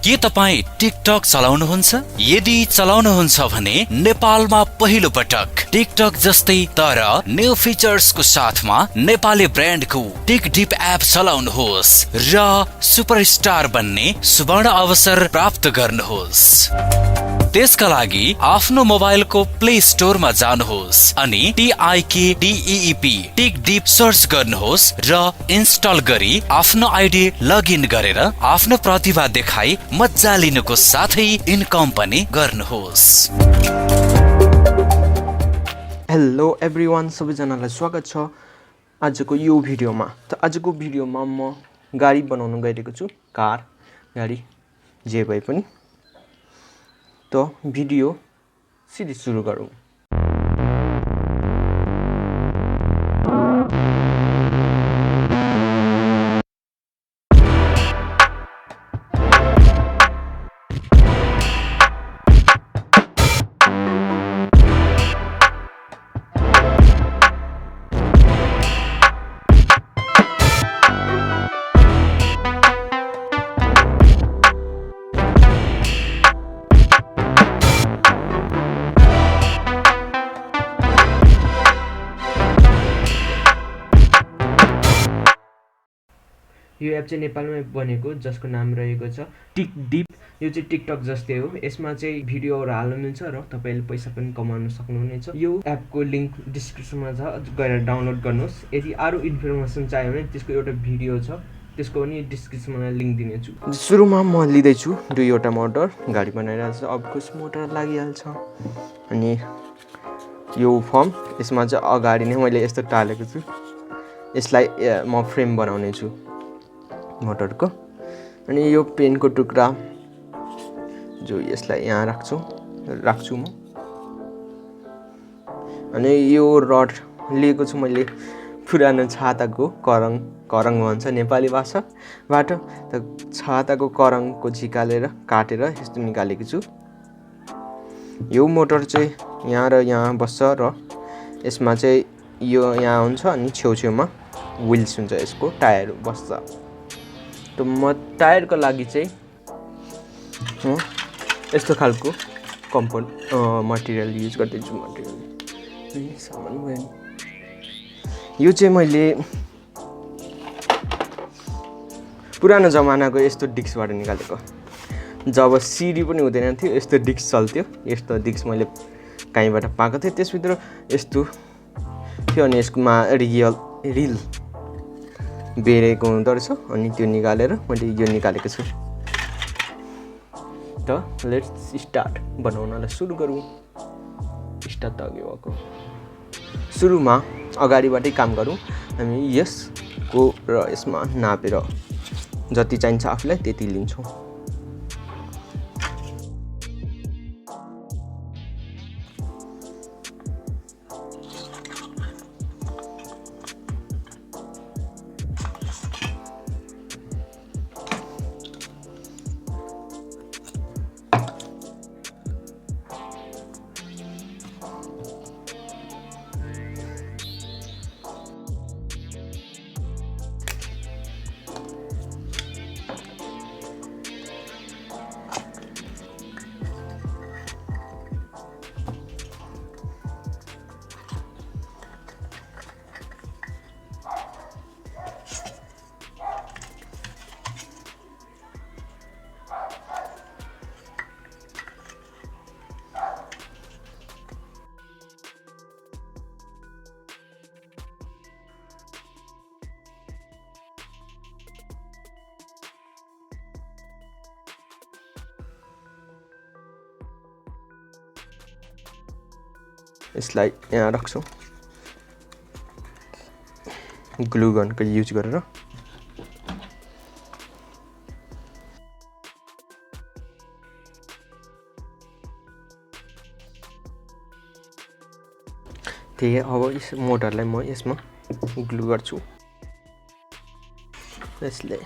के तपाई टिकटक चलाउनुहुन्छ? यदि चलाउनुहुन्छ भने नेपालमा पहिलो पटक टिकटक जस्तै तर न्यू फिचर्सको साथमा नेपाली ब्रान्डको टिकडीप एप चलाउनुहोस् र सुपरस्टार बन्ने सुवर्ण अवसर प्राप्त गर्नुहोस्। त्यसका लागि आफ्नो मोबाइलको प्ले स्टोरमा जानुहोस् अनि TIKDEEP टिकडीप सर्च गर्नुहोस् र इन्स्टल गरी आफ्नो आइडी लगइन गरेर आफ्नो प्रतिभा देखाई मज्जा लिनुको साथै इन्कम पनि गर्नुहोस्। हेलो एभ्रिवान, सबैजनालाई स्वागत छ आजको यो भिडियोमा। त आजको भिडियोमा म गाडी बनाउन गइरहेको छु, कार, गाडी जे भए पनि। त भिडियो सिधै सुरु गरौँ। यो एप चाहिँ नेपालमै बनेको, जसको नाम रहेको छ टिकडीप। यो चाहिँ टिकटक जस्तै हो। यसमा चाहिँ भिडियोहरू हाल्नु मिल्छ र तपाईले पैसा पनि कमाउन सक्नुहुनेछ। यो एपको लिंक डिस्क्रिप्सनमा छ, गएर डाउनलोड गर्नुहोस्। यदि अरु इन्फर्मेसन चाहियो भने त्यसको एउटा भिडियो छ, त्यसको पनि डिस्क्रिप्सनमा लिंक दिनेछु। सुरुमा म लिँदैछु 2वटा मोटर, गाडी बनाइरहेको छ। अब कुछ मोटर लागिहाल्छ। अनि यो फर्म, यसमा चाहिँ अगाडि नै मैले यस्तो टालेको छु। यसलाई म फ्रेम बनाउने छु मोटरको। अनि यो पेनको टुक्रा जो यसलाई यहाँ राख्छु म। अनि यो रड लिएको छु मैले पुरानो छाताको करङ भन्छ नेपाली भाषाबाट। त छाताको करङको झिकालेर काटेर यस्तो निकालेको छु। यो मोटर चाहिँ यहाँ र यहाँ बस्छ र यसमा चाहिँ यो यहाँ हुन्छ अनि छेउछेउमा व्हील्स हुन्छ, यसको टायर बस्छ। त म टायरको लागि चाहिँ यस्तो खालको मटेरियल युज गर्दैछु। यो चाहिँ मैले पुरानो जमानाको यस्तो डिस्कबाट निकालेको। जब सिडी पनि हुँदैन थियो, यस्तो डिस्क चल्थ्यो। यस्तो डिस्क मैले कहीँबाट पाएको थिएँ। त्यसभित्र यस्तो थियो अनि यसमा रिल बेरेको हुँदो रहेछ। अनि त्यो निकालेर मैले यो निकालेको छु। त लेट्स स्टार्ट, बनाउनलाई सुरु गरौँ। स्टार्ट अघि भएको सुरुमा अगाडिबाटै काम गरौँ हामी। यसको र यसमा नापेर जति चाहिन्छ आफूलाई त्यति लिन्छौँ। यसलाई यहाँ राख्छौँ ग्लु गनको युज गरेर। त्यही अब यस मोटरलाई म यसमा ग्लु गर्छु। यसले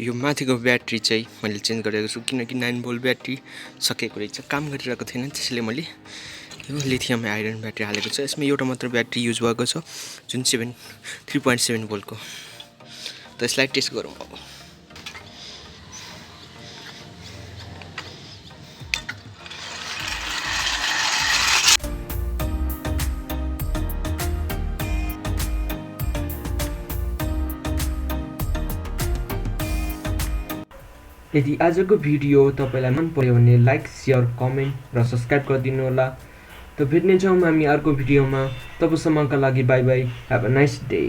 यो माथिको ब्याट्री चाहिँ मैले चेन्ज गरेको छु किनकि 9 भोल्ट ब्याट्री सकेको रहेछ, काम गरिरहेको थिएन, त्यसैले मैले यो लिथियम आइरन ब्याट्री हालेको छु। यसमा एउटा मात्र ब्याट्री युज भएको छ जुन 3.7 भोल्टको। त यसलाई टेस्ट गरौँ अब। यदि आजको भिडियो तपाईलाई मन पर्यो भने लाइक, शेयर, कमेन्ट र सब्स्क्राइब गरिदिनु होला। त भेट्नेछौँ हामी अर्को भिडियोमा। तबसम्मका लागि by by, have a nice day.